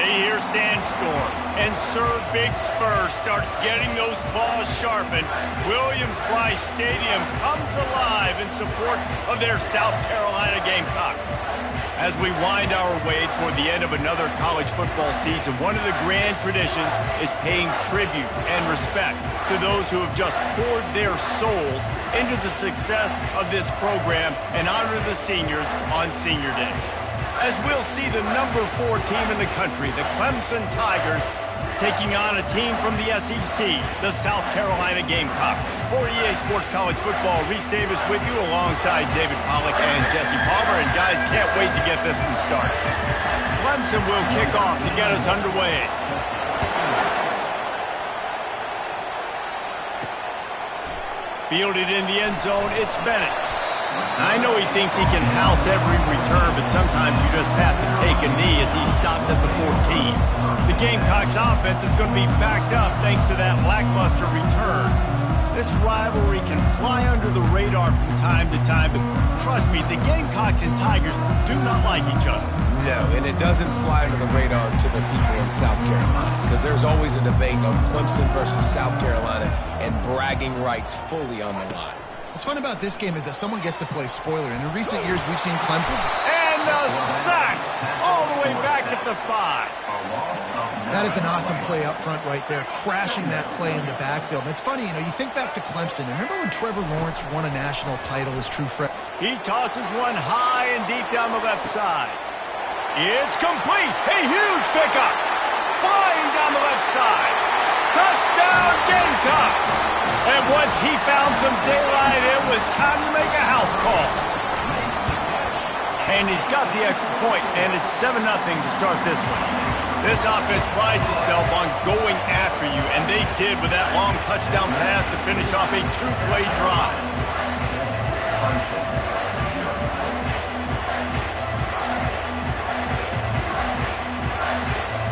they hear Sandstorm, and Sir Big Spur starts getting those claws sharpened. Williams-Brice Stadium comes alive in support of their South Carolina Gamecocks. As we wind our way toward the end of another college football season, one of the grand traditions is paying tribute and respect to those who have just poured their souls into the success of this program and honor the seniors on Senior Day. As we'll see the number 4 team in the country, the Clemson Tigers, taking on a team from the SEC, the South Carolina Gamecocks. For EA Sports College Football, Reese Davis with you alongside David Pollack and Jesse Palmer. And guys, can't wait to get this one started. Clemson will kick off to get us underway. Fielded in the end zone, it's Bennett. I know he thinks he can house every return, but sometimes you just have to take a knee as he stopped at the 14. The Gamecocks offense is going to be backed up thanks to that lackluster return. This rivalry can fly under the radar from time to time, but trust me, the Gamecocks and Tigers do not like each other. No, and it doesn't fly under the radar to the people in South Carolina, because there's always a debate of Clemson versus South Carolina and bragging rights fully on the line. What's fun about this game is that someone gets to play spoiler. And in recent years, we've seen Clemson. And a sack all the way back at the 5. That is an awesome play up front right there, crashing that play in the backfield. And it's funny, you think back to Clemson. Remember when Trevor Lawrence won a national title as true freshman? He tosses one high and deep down the left side. It's complete. A huge pickup. Flying down the left side. Touchdown Gamecocks. And once he found some daylight, it was time to make a house call. And he's got the extra point, and it's 7-0 to start this one. This offense prides itself on going after you, and they did with that long touchdown pass to finish off a 2-play drive.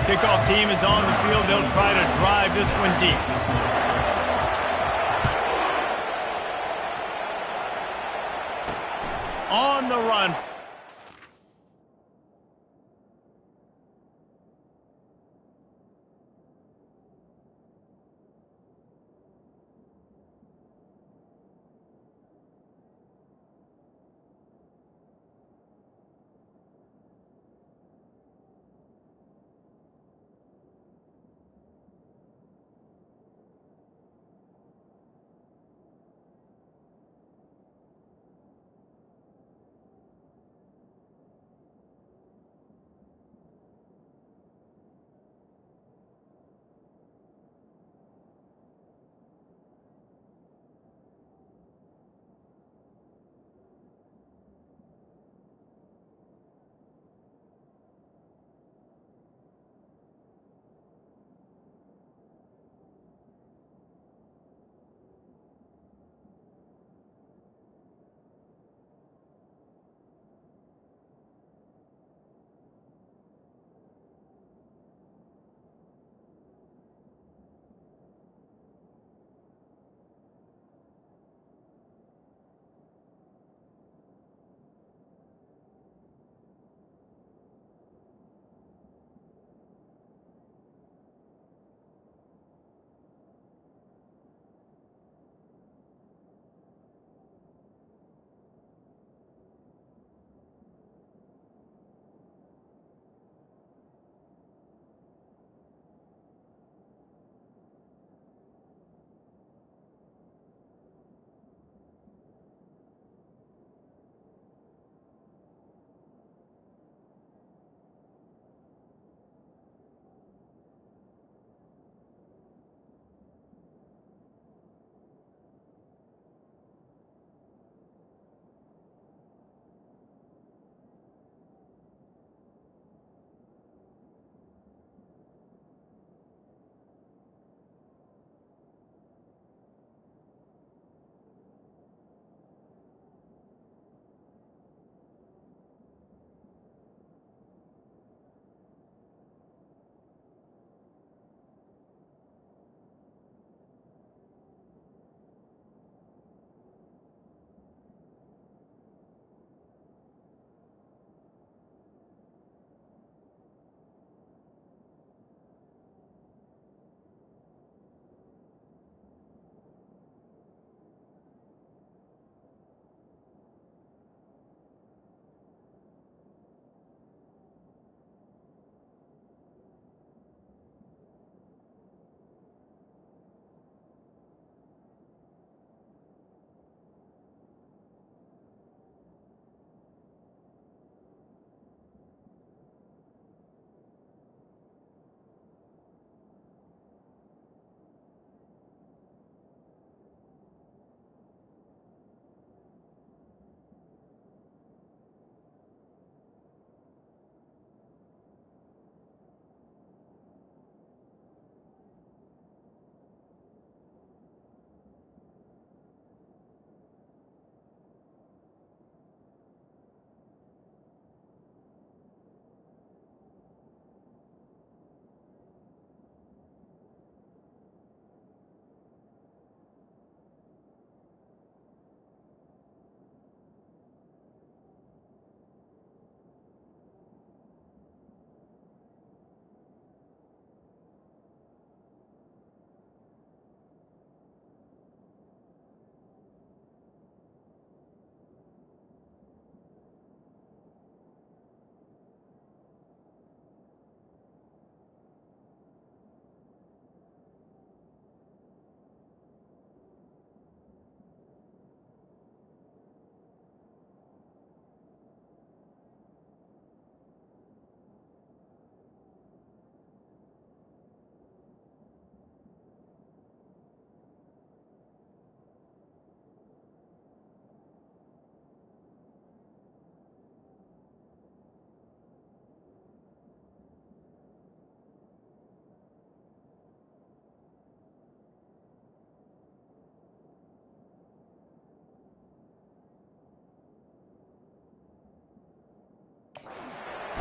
Kickoff team is on the field. They'll try to drive this one deep. On the run.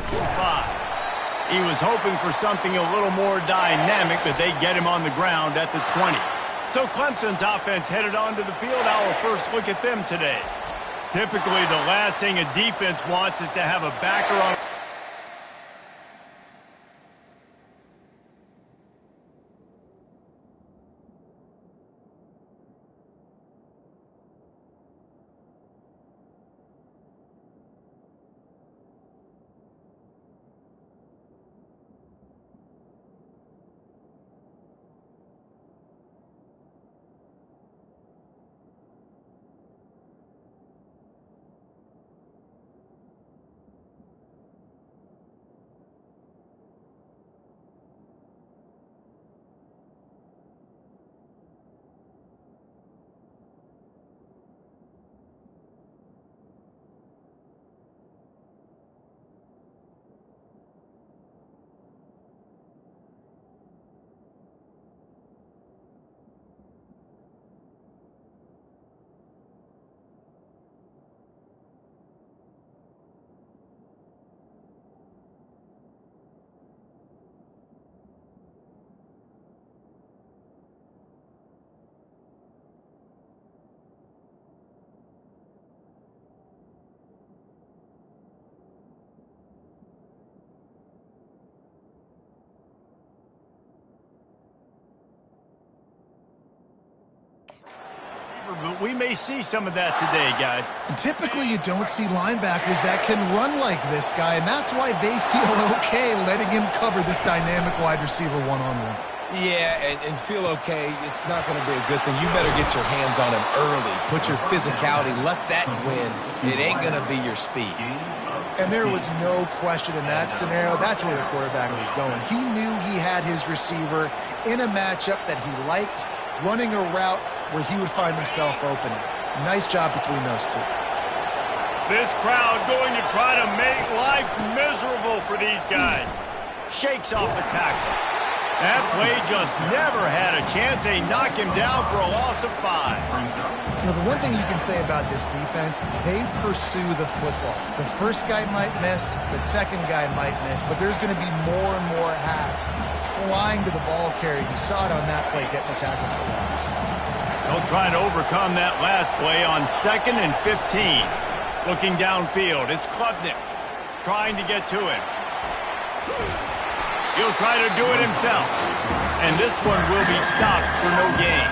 5. He was hoping for something a little more dynamic, but they get him on the ground at the 20. So Clemson's offense headed onto the field. Our first look at them today. Typically, the last thing a defense wants is to have a backer on. But we may see some of that today, guys. Typically, you don't see linebackers that can run like this guy, and that's why they feel okay letting him cover this dynamic wide receiver one-on-one. Yeah, and feel okay, it's not going to be a good thing. You better get your hands on him early. Put your physicality, let that win. It ain't going to be your speed. And there was no question in that scenario. That's where the quarterback was going. He knew he had his receiver in a matchup that he liked, running a route where he would find himself open. Nice job between those two. This crowd going to try to make life miserable for these guys. Shakes off the tackle. That play just never had a chance. They knock him down for a loss of 5. You know, the one thing you can say about this defense, they pursue the football. The first guy might miss, the second guy might miss, but there's going to be more and more hats flying to the ball carrier. You saw it on that play, getting a tackle for loss. They'll try to overcome that last play on 2nd and 15. Looking downfield, it's Klubnik trying to get to him. He'll try to do it himself. And this one will be stopped for no gain.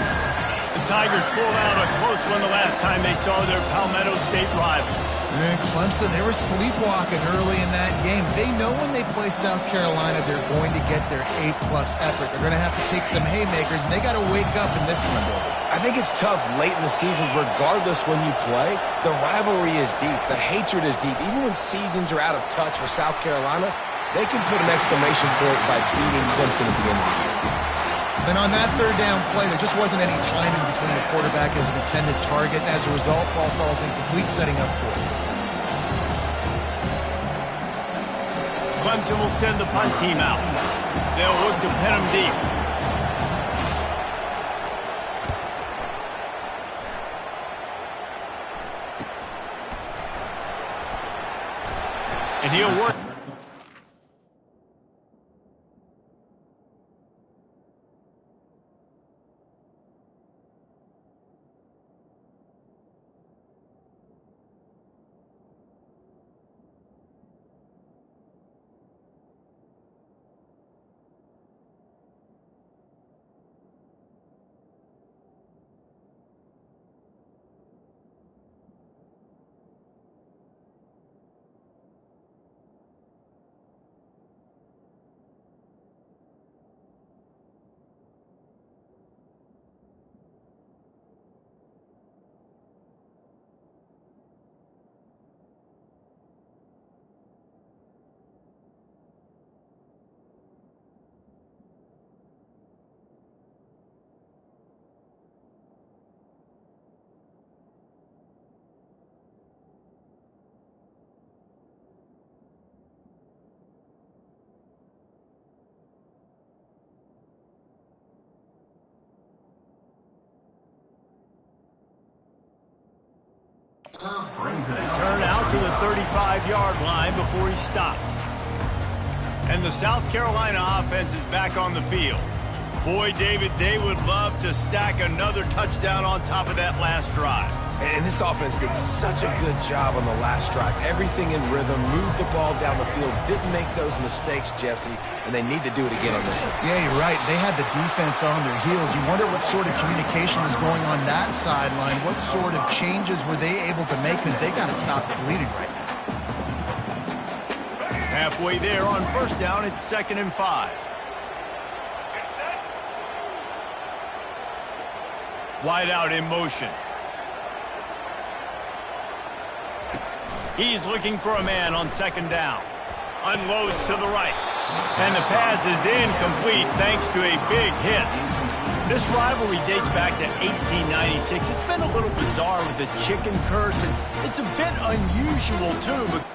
The Tigers pulled out a close one the last time they saw their Palmetto State rivals. And Clemson, they were sleepwalking early in that game. They know when they play South Carolina, they're going to get their A-plus effort. They're going to have to take some haymakers, and they got to wake up in this one. I think it's tough late in the season, regardless when you play. The rivalry is deep. The hatred is deep. Even when seasons are out of touch for South Carolina, they can put an exclamation point by beating Clemson at the end of the year. And on that third down play, there just wasn't any timing between the quarterback as an intended target. And as a result, ball falls incomplete, setting up for it. Clemson will send the punt team out. They'll look to pin him deep. And he'll work. Turn out to the 35-yard line before he stopped. And the South Carolina offense is back on the field. Boy, David, they would love to stack another touchdown on top of that last drive. And this offense did such a good job on the last drive. Everything in rhythm, moved the ball down the field, didn't make those mistakes, Jesse, and they need to do it again on this one. Yeah, you're right. They had the defense on their heels. You wonder what sort of communication was going on that sideline. What sort of changes were they able to make, because they got to stop the bleeding right now. Halfway there on first down, it's 2nd and 5. Wide out in motion. He's looking for a man on 2nd down. Unloads to the right. And the pass is incomplete thanks to a big hit. This rivalry dates back to 1896. It's been a little bizarre with the chicken curse, and it's a bit unusual too, but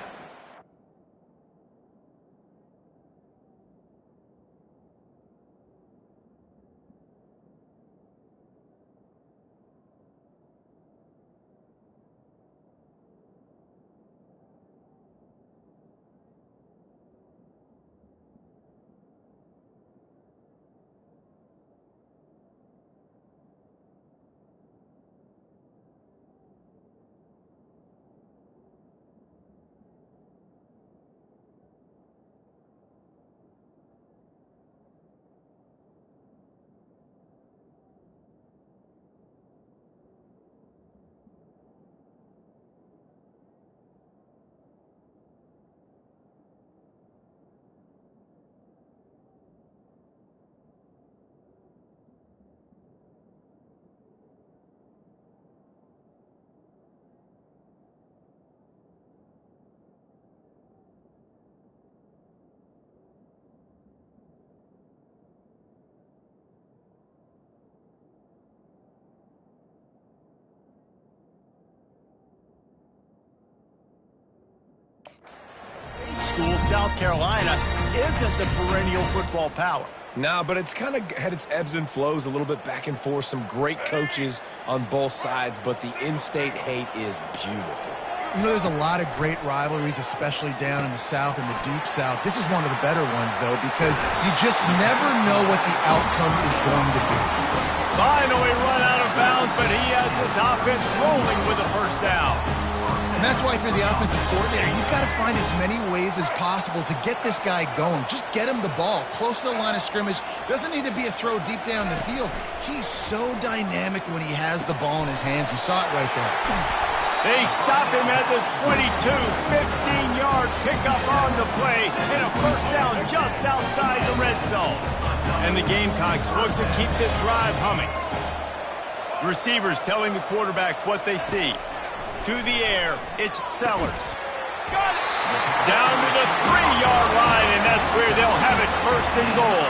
school, South Carolina isn't the perennial football power. No, but it's kind of had its ebbs and flows a little bit back and forth. Some great coaches on both sides, but the in-state hate is beautiful. You know, there's a lot of great rivalries, especially down in the South and the Deep South. This is one of the better ones, though, because you just never know what the outcome is going to be. Finally run out of bounds, but he has this offense rolling with a first down. And that's why if you're the offensive coordinator, you've got to find as many ways as possible to get this guy going. Just get him the ball close to the line of scrimmage. Doesn't need to be a throw deep down the field. He's so dynamic when he has the ball in his hands. You saw it right there. They stop him at the 22, 15-yard pickup on the play, and a first down just outside the red zone. And the Gamecocks look to keep this drive humming. Receivers telling the quarterback what they see. To the air, it's Sellers. Got it! Down to the 3-yard line, and that's where they'll have it, 1st and goal.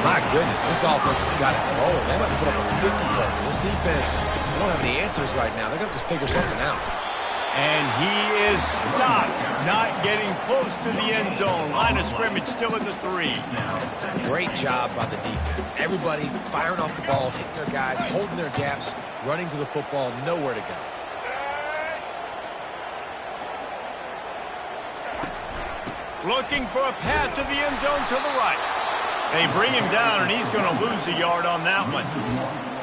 My goodness, this offense has got it rolling. They might put up a 50 burger. This defense, they don't have any answers right now. They're going to have to figure something out. And he is stopped, not getting close to the end zone. Line of scrimmage still at the 3. Great job by the defense. Everybody firing off the ball, hitting their guys, holding their gaps, running to the football, nowhere to go. Looking for a path to the end zone to the right. They bring him down, and he's going to lose a yard on that one.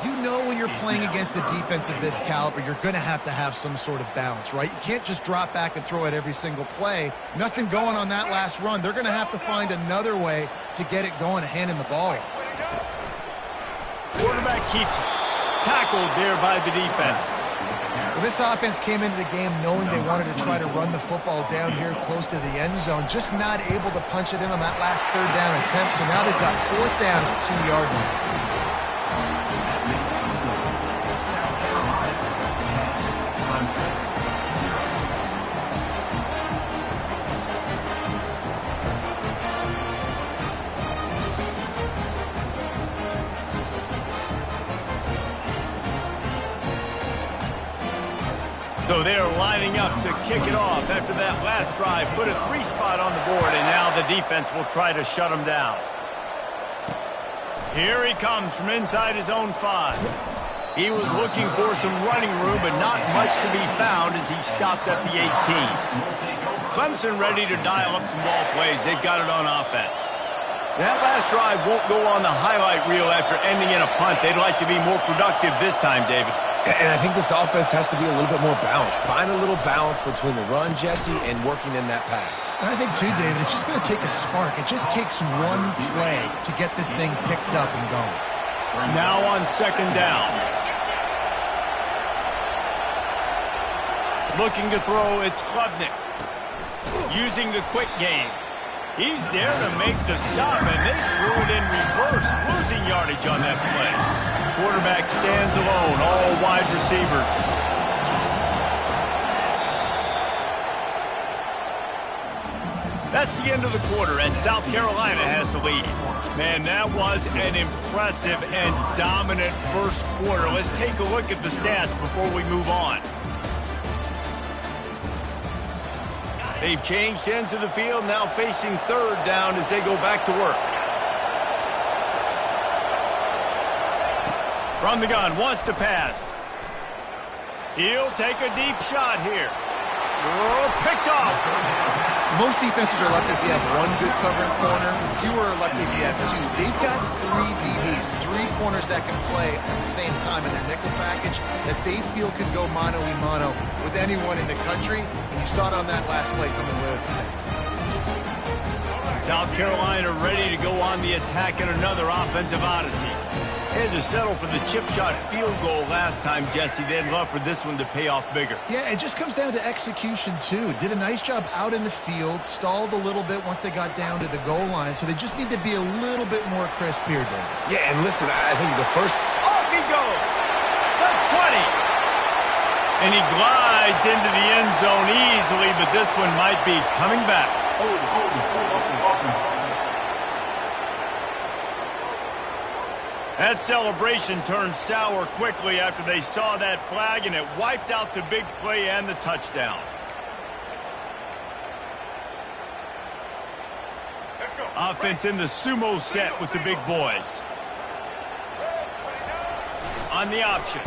You know when you're playing against a defense of this caliber, you're going to have some sort of balance, right? You can't just drop back and throw it every single play. Nothing going on that last run. They're going to have to find another way to get it going and hand him the ball. Quarterback keeps it. Tackled there by the defense. Well, this offense came into the game knowing they wanted to try to run the football down here close to the end zone, just not able to punch it in on that last 3rd down attempt, so now they've got 4th down at the 2-yard line. So they're lining up to kick it off after that last drive. Put a 3 spot on the board, and now the defense will try to shut them down. Here he comes from inside his own 5. He was looking for some running room, but not much to be found as he stopped at the 18. Clemson ready to dial up some ball plays. They've got it on offense. That last drive won't go on the highlight reel after ending in a punt. They'd like to be more productive this time, David. And I think this offense has to be a little bit more balanced. Find a little balance between the run, Jesse, and working in that pass. And I think, too, David, it's just going to take a spark. It just takes one play to get this thing picked up and going. Now on second down. Looking to throw, it's Klubnik. Using the quick game. He's there to make the stop, and they threw it in reverse, losing yardage on that play. Quarterback stands alone, all wide receivers. That's the end of the quarter, and South Carolina has the lead. Man, that was an impressive and dominant first quarter. Let's take a look at the stats before we move on. They've changed ends of the field, now facing third down as they go back to work. From the gun, wants to pass. He'll take a deep shot here. Oh, picked off. Most defenses are lucky if you have one good covering corner. Fewer are lucky if you have two. They've got three DBs, three corners that can play at the same time in their nickel package that they feel can go mano-a-mano with anyone in the country. And you saw it on that last play coming with it. South Carolina ready to go on the attack in another offensive odyssey. Had to settle for the chip shot field goal last time, Jesse. They'd love for this one to pay off bigger. Yeah, it just comes down to execution, too. Did a nice job out in the field, stalled a little bit once they got down to the goal line, so they just need to be a little bit more crisp here, David. Yeah, and listen, I think the first... Off he goes! The 20! And he glides into the end zone easily, but this one might be coming back. That celebration turned sour quickly after they saw that flag, and it wiped out the big play and the touchdown. Offense in the sumo set with the big boys. On the option.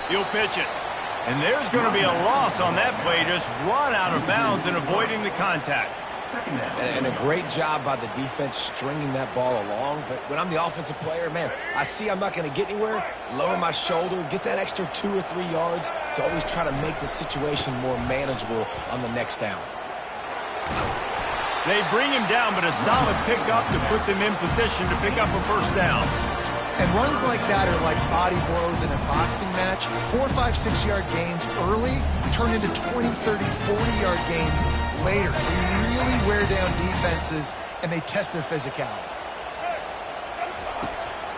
He'll pitch it. And there's going to be a loss on that play, just run out of bounds and avoiding the contact. And a great job by the defense stringing that ball along. But when I'm the offensive player, man, I see I'm not going to get anywhere, lower my shoulder, get that extra 2 or 3 yards to always try to make the situation more manageable on the next down. They bring him down, but a solid pickup to put them in position to pick up a first down. And runs like that are like body blows in a boxing match. 4, 5, 6-yard gains early turn into 20, 30, 40-yard gains later. They really wear down defenses, and they test their physicality.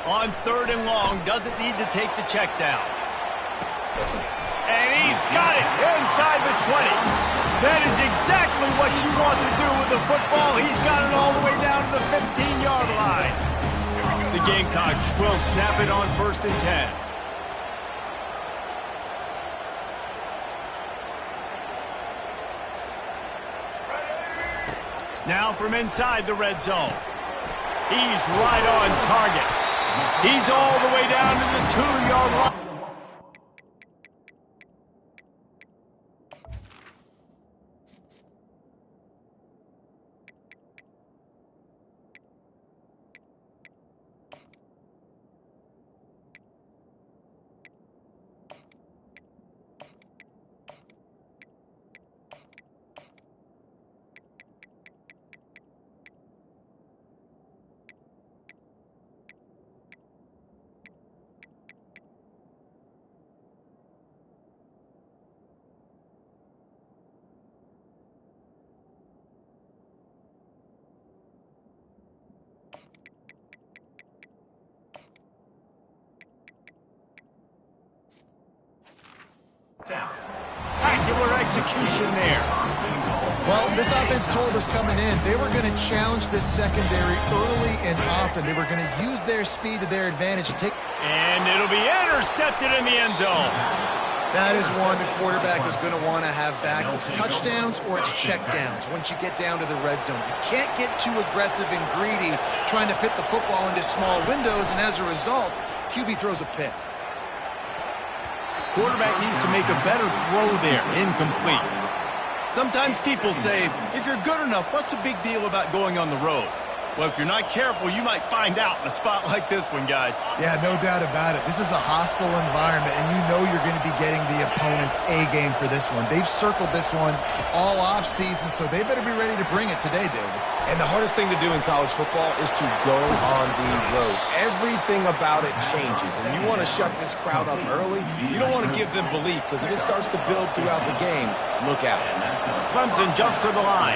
On third and long, doesn't need to take the check down. And he's got it inside the 20. That is exactly what you want to do with the football. He's got it all the way down to the 15-yard line. The Gamecocks will snap it on 1st and 10. Now from inside the red zone. He's right on target. He's all the way down to the 2-yard line. Spectacular execution there. Well, this offense told us coming in they were going to challenge this secondary early and often. They were going to use their speed to their advantage and take. And it'll be intercepted in the end zone. That is one the quarterback is going to want to have back. It's touchdowns or it's checkdowns once you get down to the red zone. You can't get too aggressive and greedy trying to fit the football into small windows, and as a result, QB throws a pick. Quarterback needs to make a better throw there. Incomplete. Sometimes people say, if you're good enough, what's the big deal about going on the road? Well, if you're not careful, you might find out in a spot like this one, guys. Yeah, no doubt about it. This is a hostile environment, and you know you're going to be getting the opponent's A-game for this one. They've circled this one all off-season, so they better be ready to bring it today, David. And the hardest thing to do in college football is to go on the road. Everything about it changes, and you want to shut this crowd up early. You don't want to give them belief, because if it starts to build throughout the game, look out. Clemson jumps to the line.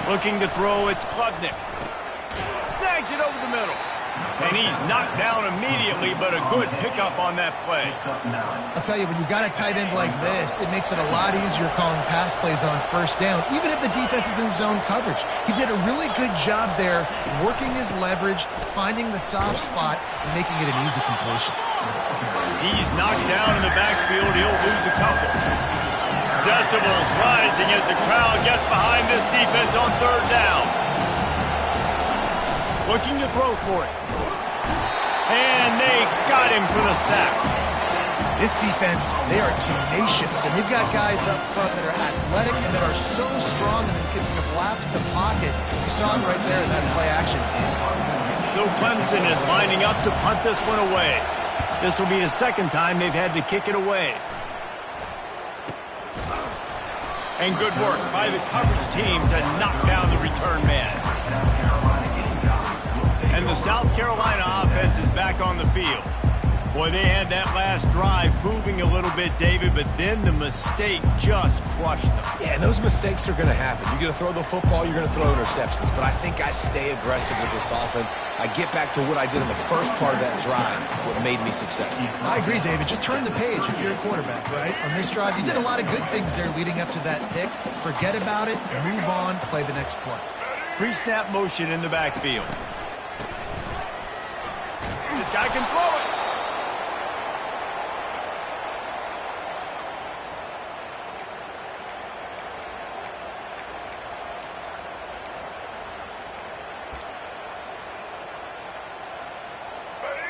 Looking to throw, it's Klubnik. Snags it over the middle. And he's knocked down immediately, but a good pickup on that play. I'll tell you, when you've got a tight end like this, it makes it a lot easier calling pass plays on first down, even if the defense is in zone coverage. He did a really good job there, working his leverage, finding the soft spot, and making it an easy completion. He's knocked down in the backfield. He'll lose a couple. Decibels rising as the crowd gets behind this defense on third down. Looking to throw for it. And they got him for the sack. This defense, they are tenacious, and they've got guys up front that are athletic and that are so strong and can collapse the pocket. You saw it right there in that play action. So Clemson is lining up to punt this one away. This will be the second time they've had to kick it away. And good work by the coverage team to knock down the return man. And the South Carolina offense is back on the field. Boy, they had that last drive moving a little bit, David, but then the mistake just crushed them. Yeah, and those mistakes are going to happen. You're going to throw the football, you're going to throw interceptions. But I think I stay aggressive with this offense. I get back to what I did in the first part of that drive, what made me successful. I agree, David. Just turn the page if you're a quarterback, right? On this drive, you did a lot of good things there leading up to that pick. Forget about it, move on, play the next play. Pre-snap motion in the backfield. This guy can throw it.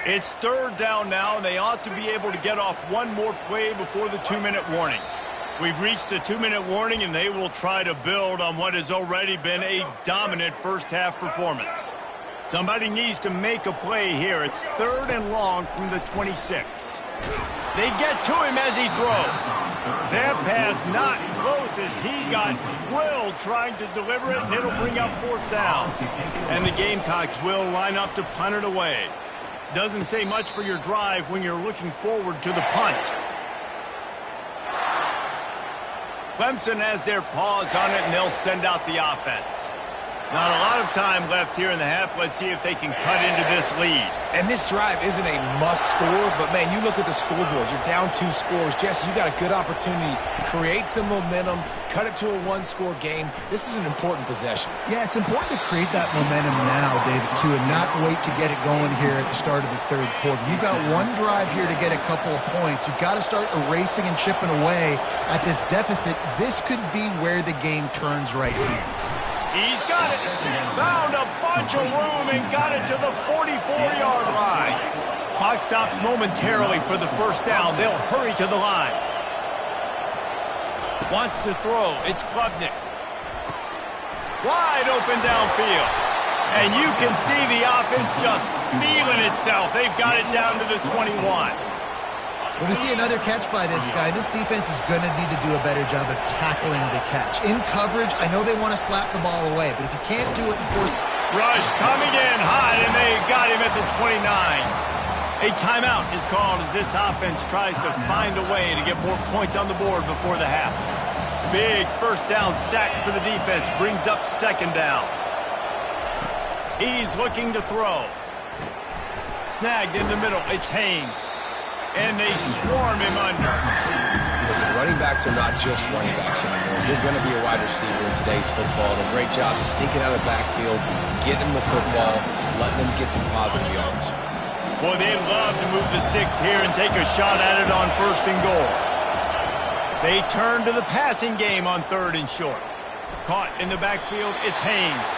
It's third down now, and they ought to be able to get off one more play before the 2-minute warning. We've reached the 2-minute warning, and they will try to build on what has already been a dominant first-half performance. Somebody needs to make a play here. It's third and long from the 26. They get to him as he throws. That pass not close as he got drilled trying to deliver it, and it'll bring up fourth down. And the Gamecocks will line up to punt it away. Doesn't say much for your drive when you're looking forward to the punt. Clemson has their paws on it, and they'll send out the offense. Not a lot of time left here in the half. Let's see if they can cut into this lead. And this drive isn't a must score, but, man, you look at the scoreboard. You're down 2 scores. Jesse, you got a good opportunity. Create some momentum. Cut it to a 1-score game. This is an important possession. Yeah, it's important to create that momentum now, David, too, and not wait to get it going here at the start of the third quarter. You've got one drive here to get a couple of points. You've got to start erasing and chipping away at this deficit. This could be where the game turns right here. He's got it. Found a bunch of room and got it to the 44-yard line. Clock stops momentarily for the first down. They'll hurry to the line. Wants to throw. It's Klubnik. Wide open downfield. And you can see the offense just feeling itself. They've got it down to the 21. When we see another catch by this guy, this defense is going to need to do a better job of tackling the catch. In coverage, I know they want to slap the ball away, but if you can't do it in fourth... Rush coming in hot, and they got him at the 29. A timeout is called as this offense tries to find a way to get more points on the board before the half. Big first down sack for the defense brings up second down. He's looking to throw. Snagged in the middle. It's Haynes. And they swarm him under. Listen, running backs are not just running backs anymore. You're going to be a wide receiver in today's football. And a great job sneaking out of the backfield, getting them the football, letting them get some positive yards. Boy, they love to move the sticks here and take a shot at it on first and goal. They turn to the passing game on third and short. Caught in the backfield, it's Haynes.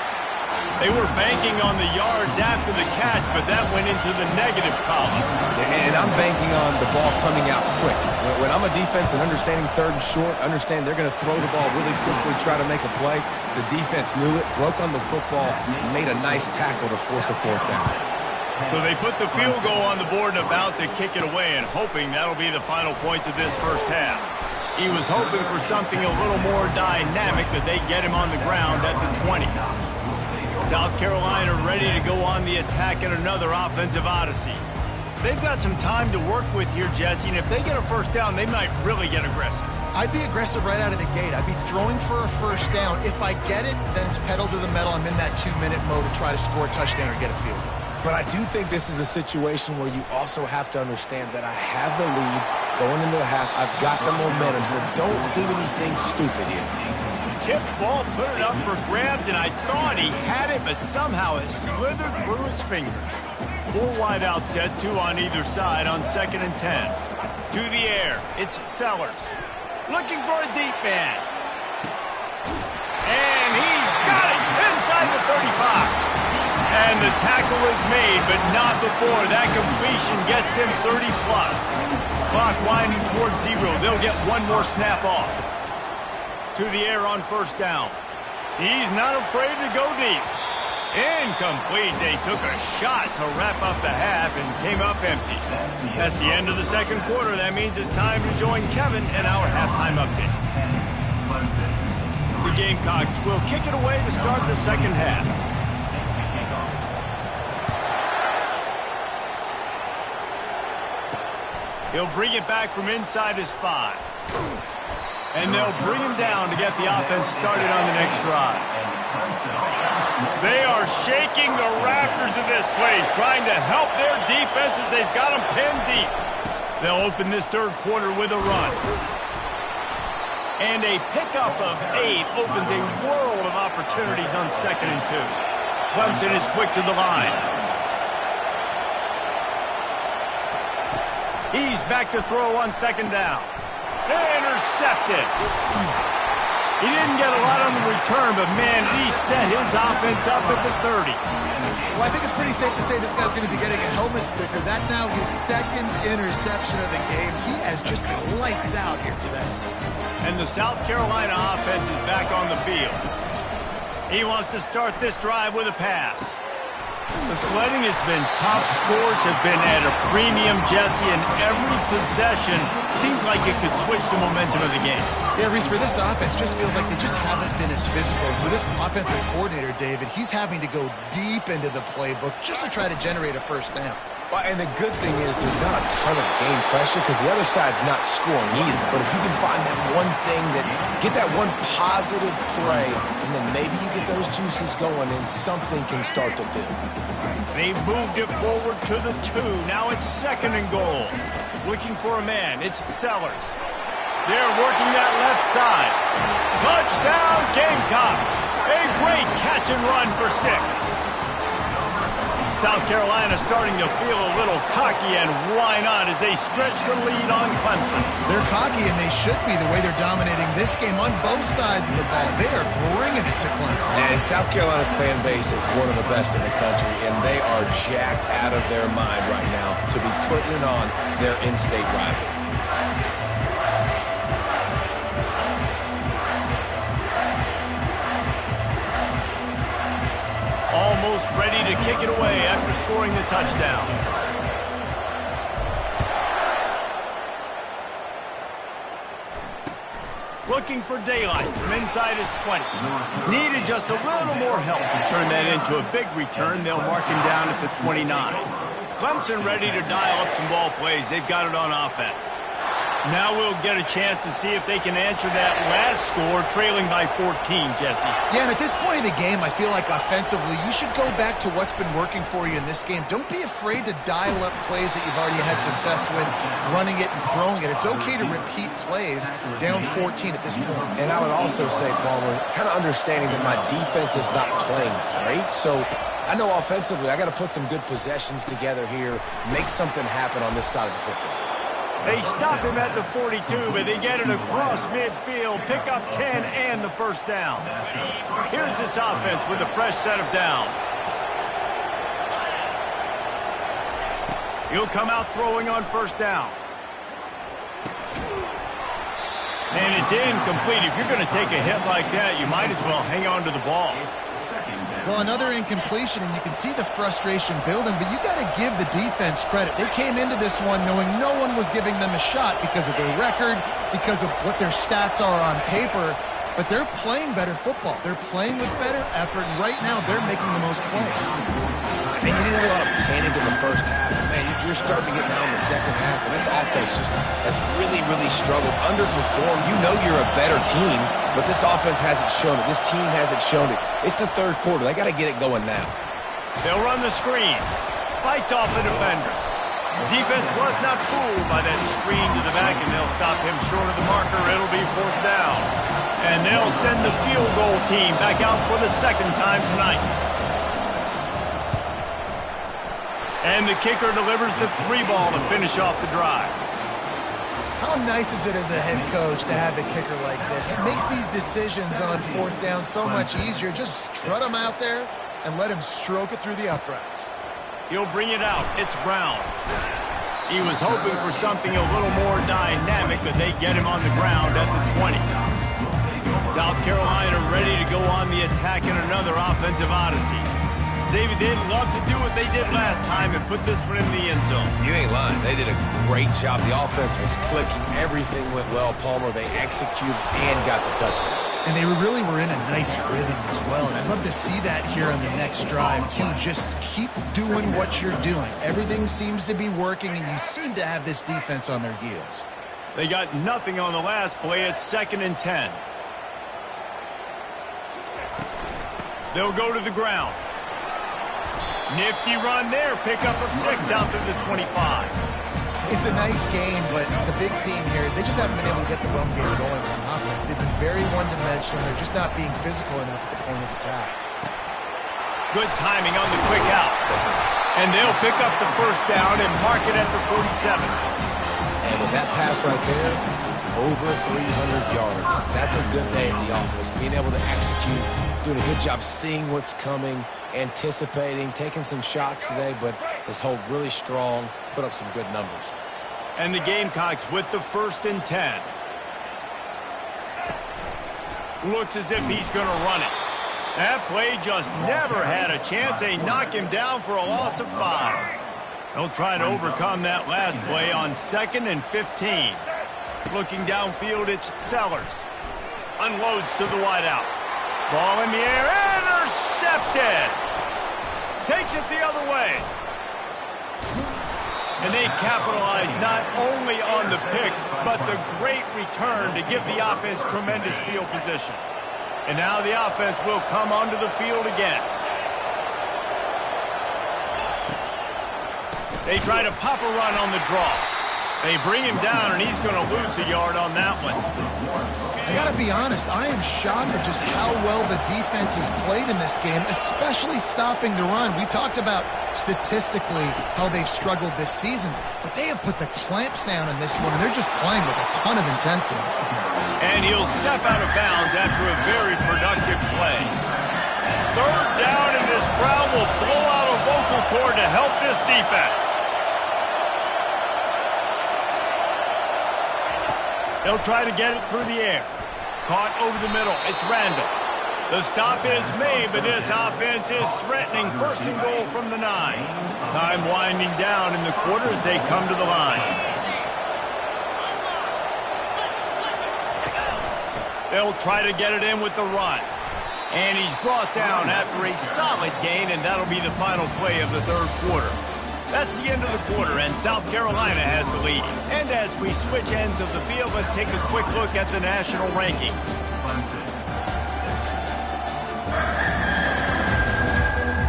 They were banking on the yards after the catch, but that went into the negative column. And I'm banking on the ball coming out quick. When I'm a defense and understanding third and short, understand they're going to throw the ball really quickly, try to make a play. The defense knew it, broke on the football, made a nice tackle to force a fourth down. So they put the field goal on the board and about to kick it away, and hoping that'll be the final points of this first half. He was hoping for something a little more dynamic, but they get him on the ground at the 20. South Carolina ready to go on the attack in another offensive odyssey. They've got some time to work with here, Jesse, and if they get a first down, they might really get aggressive. I'd be aggressive right out of the gate. I'd be throwing for a first down. If I get it, then it's pedal to the metal. I'm in that 2-minute mode to try to score a touchdown or get a field goal. But I do think this is a situation where you also have to understand that I have the lead going into the half. I've got the momentum, so don't do anything stupid here. Tip ball, put it up for grabs, and I thought he had it, but somehow it slithered through his fingers. 4 wide out set, 2 on either side on 2nd and 10. To the air, it's Sellers. Looking for a deep man. And he's got it inside the 35. And the tackle is made, but not before that completion gets them 30-plus. Clock winding towards 0. They'll get one more snap off. To the air on first down. He's not afraid to go deep. Incomplete. They took a shot to wrap up the half and came up empty. That's the end of the second quarter. That means it's time to join Kevin in our halftime update. The Gamecocks will kick it away to start the second half. He'll bring it back from inside his 5. And they'll bring him down to get the offense started on the next drive. They are shaking the rafters of this place, trying to help their defense as they've got them pinned deep. They'll open this third quarter with a run. And a pickup of 8 opens a world of opportunities on 2nd and 2. Clemson is quick to the line. He's back to throw on 2nd down. Intercepted. He didn't get a lot on the return, but, man, he set his offense up at the 30. Well, I think it's pretty safe to say this guy's going to be getting a helmet sticker. That now his 2nd interception of the game. He has just been lights out here today. And the South Carolina offense is back on the field. He wants to start this drive with a pass. The sledding has been tough. Scores have been at a premium, Jesse, and every possession seems like it could switch the momentum of the game. Yeah, Reese, for this offense, just feels like they just haven't been as physical. For this offensive coordinator, David, he's having to go deep into the playbook just to try to generate a first down. Well, and the good thing is there's not a ton of game pressure because the other side's not scoring either. But if you can find that one thing, get that one positive play, and then maybe you get those juices going and something can start to build. They've moved it forward to the 2. Now it's 2nd and goal. Looking for a man. It's Sellers. They're working that left side. Touchdown, Gamecocks. A great catch and run for 6. South Carolina starting to feel a little cocky, and why not, as they stretch the lead on Clemson. They're cocky, and they should be the way they're dominating this game on both sides of the ball. They are bringing it to Clemson. And South Carolina's fan base is one of the best in the country, and they are jacked out of their mind right now to be putting it on their in-state rival. Almost ready to kick it away after scoring the touchdown. Looking for daylight from inside his 20. Needed just a little more help to turn that into a big return. They'll mark him down at the 29. Clemson ready to dial up some ball plays. They've got it on offense. Now we'll get a chance to see if they can answer that last score, trailing by 14, Jesse. Yeah, and at this point in the game, I feel like offensively, you should go back to what's been working for you in this game. Don't be afraid to dial up plays that you've already had success with, running it and throwing it. It's okay to repeat plays down 14 at this point. And I would also say, Palmer, kind of understanding that my defense is not playing great, so I know offensively I got to put some good possessions together here, make something happen on this side of the football. They stop him at the 42, but they get it across midfield, pick up 10 and the first down. Here's this offense with a fresh set of downs. He'll come out throwing on first down. And it's incomplete. If you're going to take a hit like that, you might as well hang on to the ball. Well, another incompletion, and you can see the frustration building, but you got to give the defense credit. They came into this one knowing no one was giving them a shot because of their record, because of what their stats are on paper, but they're playing better football. They're playing with better effort, and right now they're making the most plays. And you didn't have a lot of panic in the first half. Man, you're starting to get down in the second half, and this offense just has really, really struggled, underperformed. You know you're a better team, but this offense hasn't shown it. This team hasn't shown it. It's the third quarter. They got to get it going now. They'll run the screen. Fights off the defender. Defense was not fooled by that screen to the back, and they'll stop him short of the marker. It'll be fourth down. And they'll send the field goal team back out for the second time tonight. And the kicker delivers the 3-ball to finish off the drive. How nice is it as a head coach to have a kicker like this? It makes these decisions on fourth down so much easier. Just strut him out there and let him stroke it through the uprights. He'll bring it out. It's Brown. He was hoping for something a little more dynamic, but they get him on the ground at the 20. South Carolina ready to go on the attack in another offensive odyssey. David, they'd love to do what they did last time and put this one in the end zone. You ain't lying. They did a great job. The offense was clicking. Everything went well, Palmer. They executed and got the touchdown. And they really were in a nice rhythm as well. And I'd love to see that here on the next drive, too. Just keep doing what you're doing. Everything seems to be working, and you seem to have this defense on their heels. They got nothing on the last play. It's 2nd and 10. They'll go to the ground. Nifty run there. Pickup of 6 out to the 25. It's a nice game, but the big theme here is they just haven't been able to get the run game going on offense. They've been very one-dimensional. They're just not being physical enough at the point of attack. Good timing on the quick out. And they'll pick up the first down and mark it at the 47. And with that pass right there, over 300 yards. That's a good day at the office. Being able to execute, doing a good job seeing what's coming, anticipating, taking some shots today, but has held really strong, put up some good numbers. And the Gamecocks with the 1st and 10. Looks as if he's going to run it. That play just never had a chance. They knock him down for a loss of 5. They'll try to overcome that last play on 2nd and 15. Looking downfield, it's Sellers. Unloads to the wideout. Ball in the air, intercepted. Takes it the other way. And they capitalize not only on the pick, but the great return to give the offense tremendous field position. And now the offense will come onto the field again. They try to pop a run on the draw. They bring him down, and he's going to lose a yard on that one. I got to be honest, I am shocked at just how well the defense has played in this game, especially stopping the run. We talked about statistically how they've struggled this season, but they have put the clamps down in this one, and they're just playing with a ton of intensity. And he'll step out of bounds after a very productive play. 3rd down, and this crowd will blow out a vocal cord to help this defense. They'll try to get it through the air. Caught over the middle. It's Randall. The stop is made, but this offense is threatening 1st and goal from the 9. Time winding down in the quarter as they come to the line. They'll try to get it in with the run. And he's brought down after a solid gain, and that'll be the final play of the 3rd quarter. That's the end of the quarter, and South Carolina has the lead. And as we switch ends of the field, let's take a quick look at the national rankings.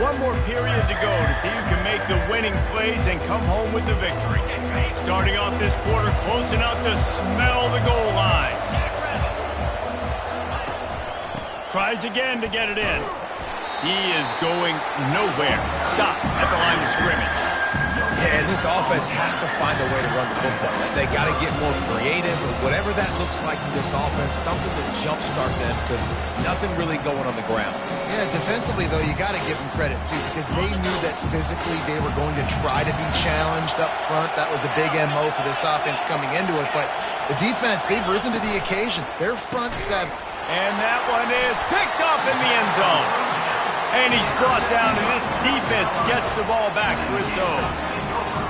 One more period to go to see who can make the winning plays and come home with the victory. Starting off this quarter, close enough to smell the goal line. Tries again to get it in. He is going nowhere. Stop at the line of scrimmage. Yeah, and this offense has to find a way to run the football. They got to get more creative, or whatever that looks like for this offense, something to jumpstart them, because nothing really going on the ground. Yeah, defensively, though, you got to give them credit, too, because they knew that physically they were going to try to be challenged up front. That was a big MO for this offense coming into it, but the defense, they've risen to the occasion. Their front seven. And that one is picked up in the end zone. And he's brought down, and this defense gets the ball back to its own.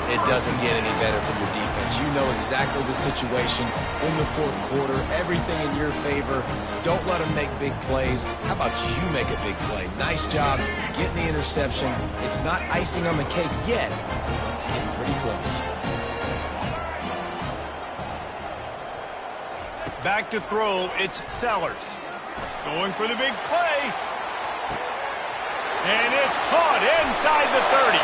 It doesn't get any better from your defense. You know exactly the situation in the fourth quarter. Everything in your favor. Don't let them make big plays. How about you make a big play? Nice job getting the interception. It's not icing on the cake yet, but it's getting pretty close. Back to throw, it's Sellers. Going for the big play. And it's caught inside the 30.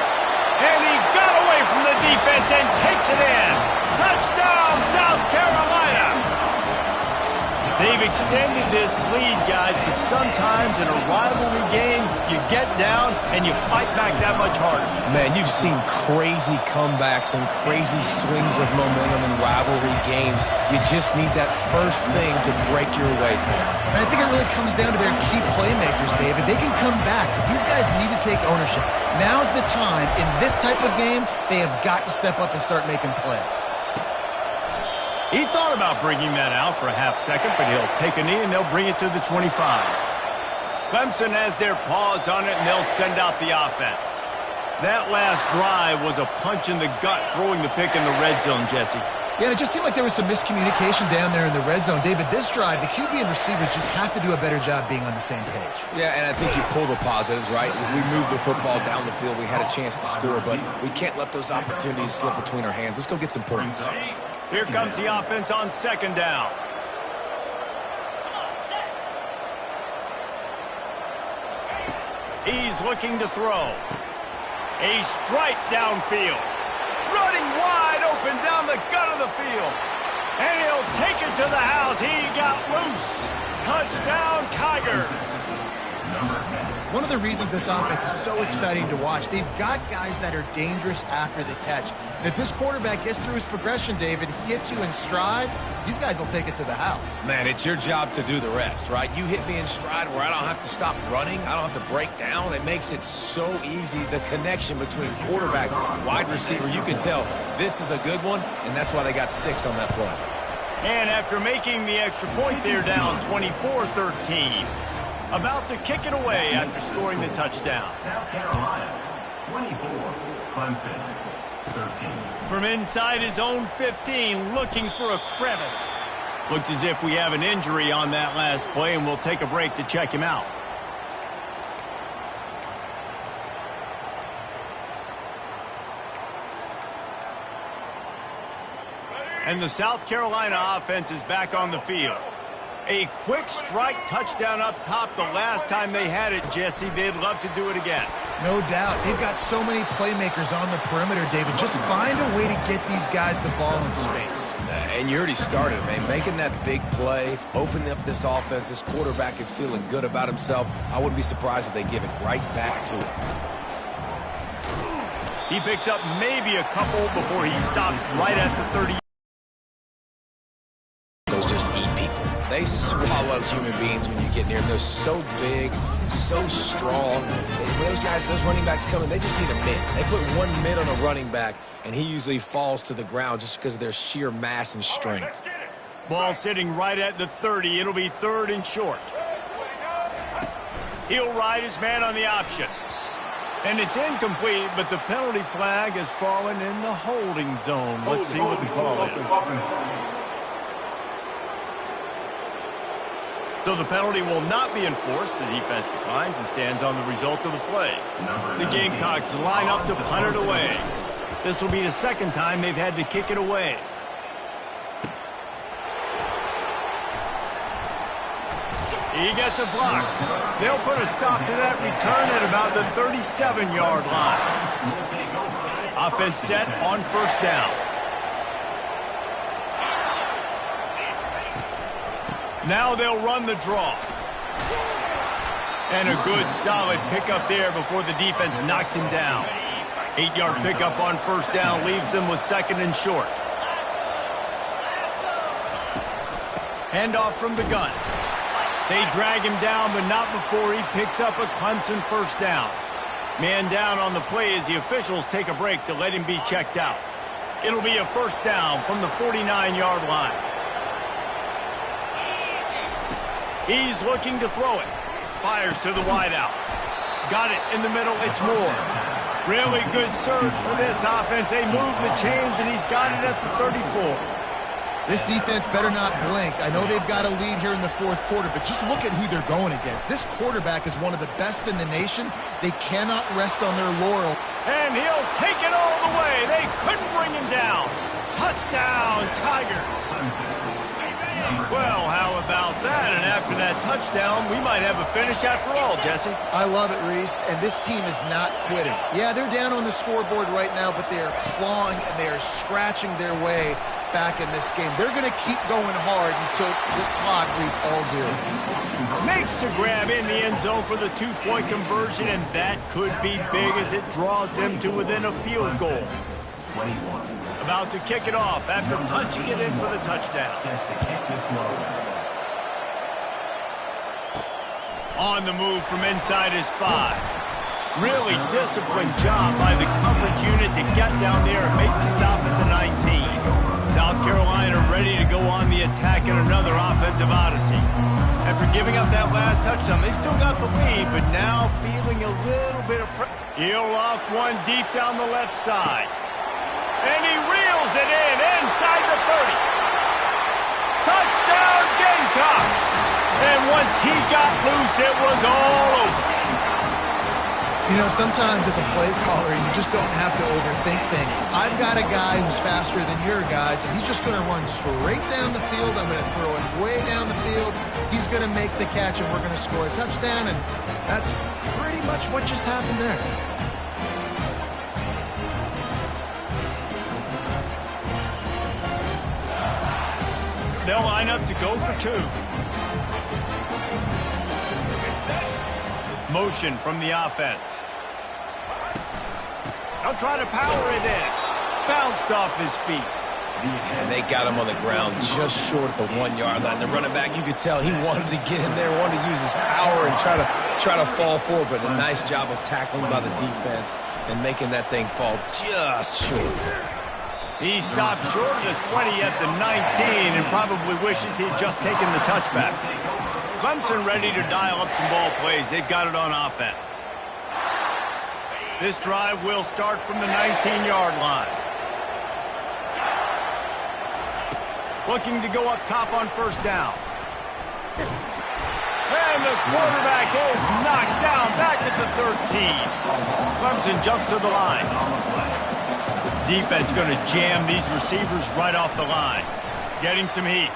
And he got away from the defense and takes it in. Touchdown, South Carolina. They've extended this lead, guys, but sometimes in a rivalry game, you get down and you fight back that much harder. Man, you've seen crazy comebacks and crazy swings of momentum in rivalry games. You just need that first thing to break your way. And I think it really comes down to their key playmakers, David. They can come back, but these guys need to take ownership. Now's the time. In this type of game, they have got to step up and start making plays. He thought about bringing that out for a half second, but he'll take a knee and they'll bring it to the 25. Clemson has their paws on it and they'll send out the offense. That last drive was a punch in the gut, throwing the pick in the red zone, Jesse. Yeah, and it just seemed like there was some miscommunication down there in the red zone. David, this drive, the QB and receivers just have to do a better job being on the same page. Yeah, and I think you pull the positives, right? We moved the football down the field. We had a chance to score, but we can't let those opportunities slip between our hands. Let's go get some points. Here comes the offense on second down. He's looking to throw. A strike downfield. Running wide open down the gut of the field. And he'll take it to the house. He got loose. Touchdown, Tigers. One of the reasons this offense is so exciting to watch, they've got guys that are dangerous after the catch. And if this quarterback gets through his progression, David, he hits you in stride, these guys will take it to the house. Man, it's your job to do the rest, right? You hit me in stride where I don't have to stop running. I don't have to break down. It makes it so easy. The connection between quarterback, wide receiver, you can tell this is a good one, and that's why they got 6 on that play. And after making the extra point, they're down 24-13. About to kick it away after scoring the touchdown. South Carolina, 24, Clemson, 13. From inside his own 15, looking for a crevice. Looks as if we have an injury on that last play, and we'll take a break to check him out. And the South Carolina offense is back on the field. A quick strike touchdown up top the last time they had it, Jesse. They'd love to do it again. No doubt. They've got so many playmakers on the perimeter, David. Just find a way to get these guys the ball in space. And you already started, man. Making that big play, opening up this offense. This quarterback is feeling good about himself. I wouldn't be surprised if they give it right back to him. He picks up maybe a couple before he stopped right at the 30. Those just eat people. They swallow human beings when you get near them. They're so big, so strong. Those guys, those running backs coming, they just need a mid. They put one mid on a running back, and he usually falls to the ground just because of their sheer mass and strength. Ball sitting right at the 30. It'll be 3rd and short. He'll ride his man on the option. And it's incomplete, but the penalty flag has fallen in the holding zone. Let's see what the call is. So the penalty will not be enforced. The defense declines and stands on the result of the play. The Gamecocks line up to punt it away. This will be the second time they've had to kick it away. He gets a block. They'll put a stop to that return at about the 37-yard line. Offense set on 1st down. Now they'll run the draw. And a good, solid pickup there before the defense knocks him down. 8-yard pickup on first down leaves them with 2nd and short. Handoff from the gun. They drag him down, but not before he picks up a Clemson first down. Man down on the play as the officials take a break to let him be checked out. It'll be a first down from the 49-yard line. He's looking to throw it. Fires to the wideout. Got it in the middle. It's Moore. Really good surge for this offense. They move the chains, and he's got it at the 34. This defense better not blink. I know they've got a lead here in the 4th quarter, but just look at who they're going against. This quarterback is one of the best in the nation. They cannot rest on their laurel. And he'll take it all the way. They couldn't bring him down. Touchdown, Tigers. Well, how about that? And after that touchdown, we might have a finish after all, Jesse. I love it, Reese, and this team is not quitting. Yeah, they're down on the scoreboard right now, but they are clawing and they are scratching their way back in this game. They're going to keep going hard until this clock reads all zeros. Makes the grab in the end zone for the 2-point conversion, and that could be big as it draws them to within a field goal. 21. About to kick it off after punching it in for the touchdown. On the move from inside his 5. Really disciplined job by the coverage unit to get down there and make the stop at the 19. South Carolina ready to go on the attack in another offensive odyssey. After giving up that last touchdown, they still got the lead, but now feeling a little bit of pressure. He'll off one deep down the left side. And he reels it in inside the 30. Touchdown, Gamecocks! And once he got loose, it was all over. You know, sometimes as a play caller, you just don't have to overthink things. I've got a guy who's faster than your guys, and he's just going to run straight down the field. I'm going to throw it way down the field. He's going to make the catch, and we're going to score a touchdown, and that's pretty much what just happened there. They'll line up to go for 2. Motion from the offense. They'll try to power it in. Bounced off his feet. And they got him on the ground just short of the 1-yard line. The running back, you could tell he wanted to get in there, wanted to use his power and try to fall forward, but a nice job of tackling by the defense and making that thing fall just short. He stopped short of the 20 at the 19 and probably wishes he'd just taken the touchback. Clemson ready to dial up some ball plays. They've got it on offense. This drive will start from the 19-yard line. Looking to go up top on first down. And the quarterback is knocked down back at the 13. Clemson jumps to the line. Defense going to jam these receivers right off the line. Getting some heat.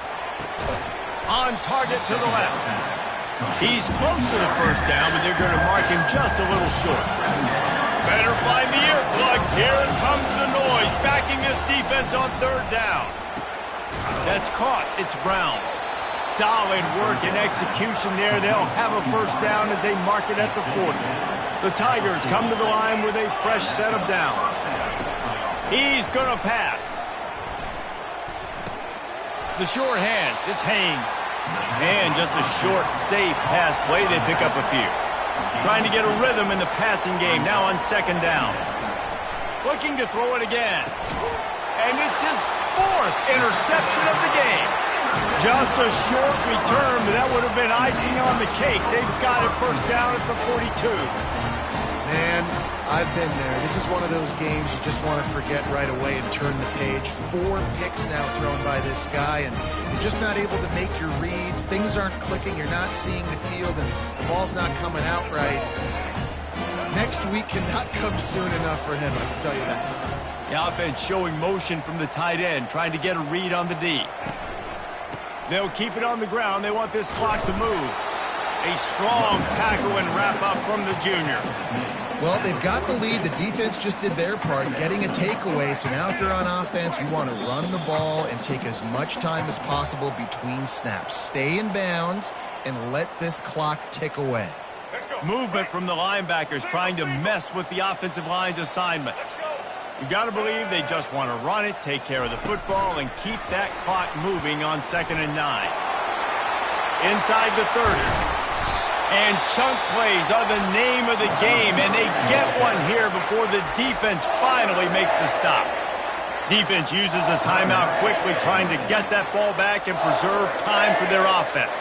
On target to the left. He's close to the first down, but they're going to mark him just a little short. Better find the earplugs. Here comes the noise, backing this defense on 3rd down. That's caught. It's Brown. Solid work and execution there. They'll have a first down as they mark it at the 40. The Tigers come to the line with a fresh set of downs. He's going to pass. The short hands. It's Haynes. And just a short, safe pass play. They pick up a few. Trying to get a rhythm in the passing game. Now on 2nd down. Looking to throw it again. And it's his 4th interception of the game. Just a short return, but that would have been icing on the cake. They've got it first down at the 42. Man, I've been there. This is one of those games you just want to forget right away and turn the page. 4 picks now thrown by this guy, and you're just not able to make your reads. Things aren't clicking. You're not seeing the field, and the ball's not coming out right. Next week cannot come soon enough for him, I can tell you that. The offense showing motion from the tight end, trying to get a read on the D. They'll keep it on the ground. They want this clock to move. A strong tackle and wrap up from the junior. Well, they've got the lead. The defense just did their part, getting a takeaway. So now if you're on offense, you want to run the ball and take as much time as possible between snaps. Stay in bounds and let this clock tick away. Movement from the linebackers trying to mess with the offensive line's assignments. You got to believe they just want to run it, take care of the football, and keep that clock moving on 2nd and 9. Inside the 30. And chunk plays are the name of the game, and they get one here before the defense finally makes the stop. Defense uses a timeout quickly, trying to get that ball back and preserve time for their offense.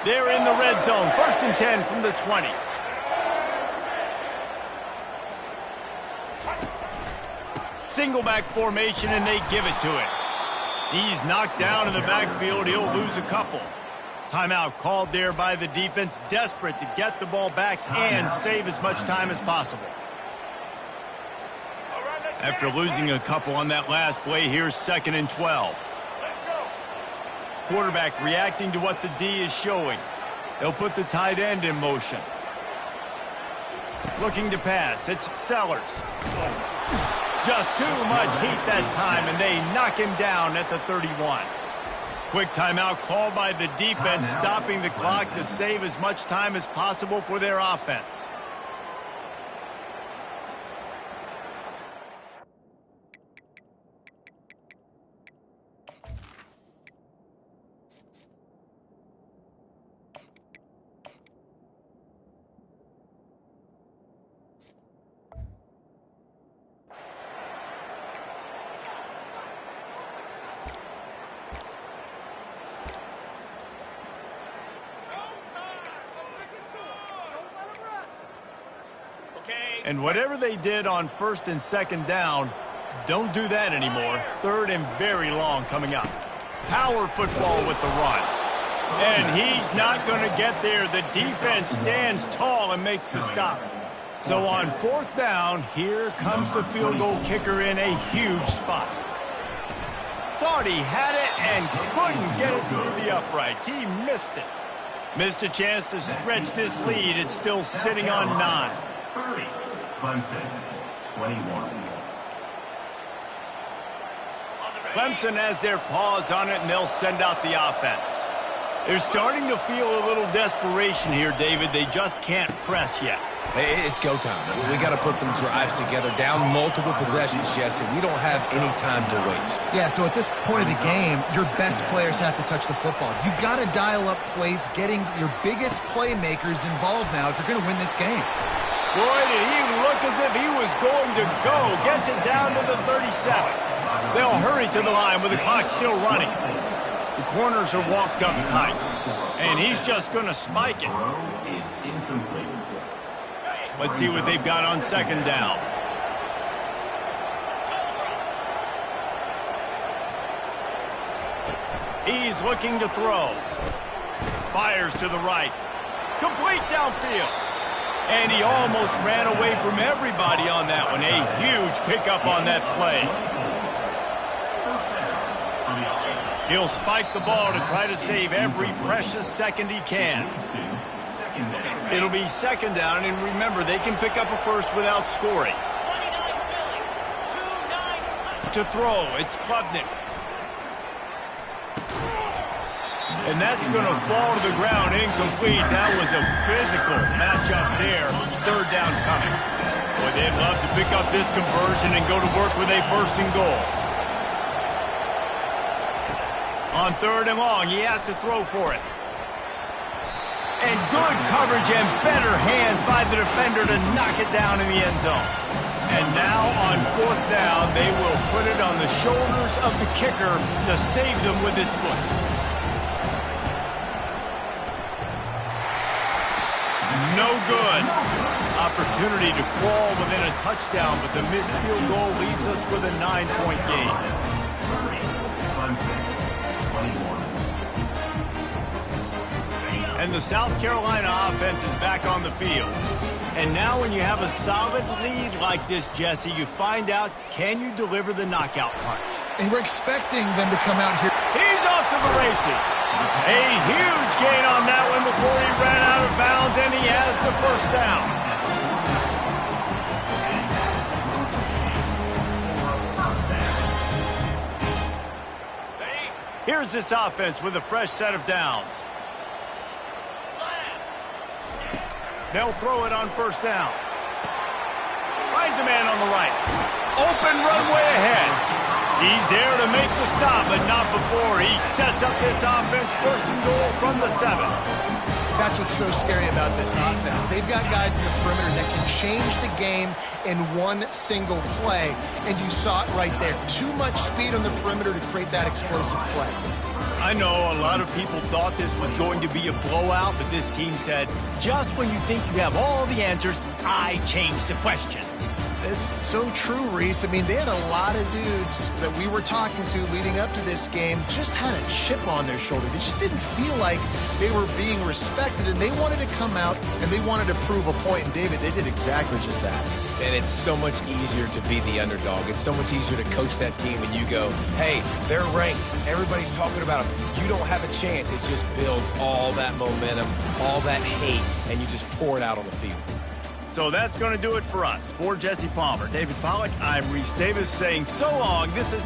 They're in the red zone, 1st and 10 from the 20. Single back formation, and they give it to him. He's knocked down in the backfield. He'll lose a couple. Timeout called there by the defense, desperate to get the ball back and save as much time as possible. After losing a couple on that last play, here's 2nd and 12. Quarterback reacting to what the D is showing. They'll put the tight end in motion. Looking to pass, it's Sellers. Just too much heat that time, and they knock him down at the 31. Quick timeout called by the defense, stopping the clock to save as much time as possible for their offense. And whatever they did on 1st and 2nd down, don't do that anymore. 3rd and very long coming up. Power football with the run. And he's not going to get there. The defense stands tall and makes the stop. So on 4th down, here comes the field goal kicker in a huge spot. Thought he had it and couldn't get it through the uprights. He missed it. Missed a chance to stretch this lead. It's still sitting on 9. 30. Clemson, 21. Clemson has their paws on it, and they'll send out the offense. They're starting to feel a little desperation here, David. They just can't press yet. It's go time. We got to put some drives together, down multiple possessions, Jesse. We don't have any time to waste. Yeah, so at this point of the game, your best players have to touch the football. You've got to dial up plays, getting your biggest playmakers involved now if you're going to win this game. Boy, did he look as if he was going to go. Gets it down to the 37. They'll hurry to the line with the clock still running. The corners are walked up tight. And he's just going to spike it. Is incomplete. Let's see what they've got on 2nd down. He's looking to throw. Fires to the right. Complete downfield. And he almost ran away from everybody on that one. A huge pickup on that play. He'll spike the ball to try to save every precious second he can. It'll be 2nd down, and remember, they can pick up a first without scoring. To throw, it's Klubnik. And that's going to fall to the ground incomplete. That was a physical matchup there. 3rd down coming. Boy, they'd love to pick up this conversion and go to work with a 1st and goal. On 3rd and long, he has to throw for it. And good coverage and better hands by the defender to knock it down in the end zone. And now on 4th down, they will put it on the shoulders of the kicker to save them with his foot. No good. Opportunity to crawl within a touchdown, but the missed field goal leaves us with a 9-point game. And the South Carolina offense is back on the field. And now when you have a solid lead like this, Jesse, you find out, can you deliver the knockout punch? And we're expecting them to come out here. He's off to the races. A huge gain on that one before he ran out of bounds, and he has the 1st down. Here's this offense with a fresh set of downs. They'll throw it on first down. Finds a man on the right. Open runway ahead. He's there to make the stop, but not before he sets up this offense first and goal from the 7. That's what's so scary about this offense. They've got guys in the perimeter that can change the game in one single play, and you saw it right there. Too much speed on the perimeter to create that explosive play. I know a lot of people thought this was going to be a blowout, but this team said, just when you think you have all the answers, I change the questions. It's so true, Reese. I mean, they had a lot of dudes that we were talking to leading up to this game just had a chip on their shoulder. They just didn't feel like they were being respected, and they wanted to come out and they wanted to prove a point. And, David, they did exactly just that. And it's so much easier to be the underdog. It's so much easier to coach that team and you go, hey, they're ranked. Everybody's talking about them. You don't have a chance. It just builds all that momentum, all that hate, and you just pour it out on the field. So that's going to do it for us. For Jesse Palmer, David Pollack, I'm Reese Davis saying so long. This is...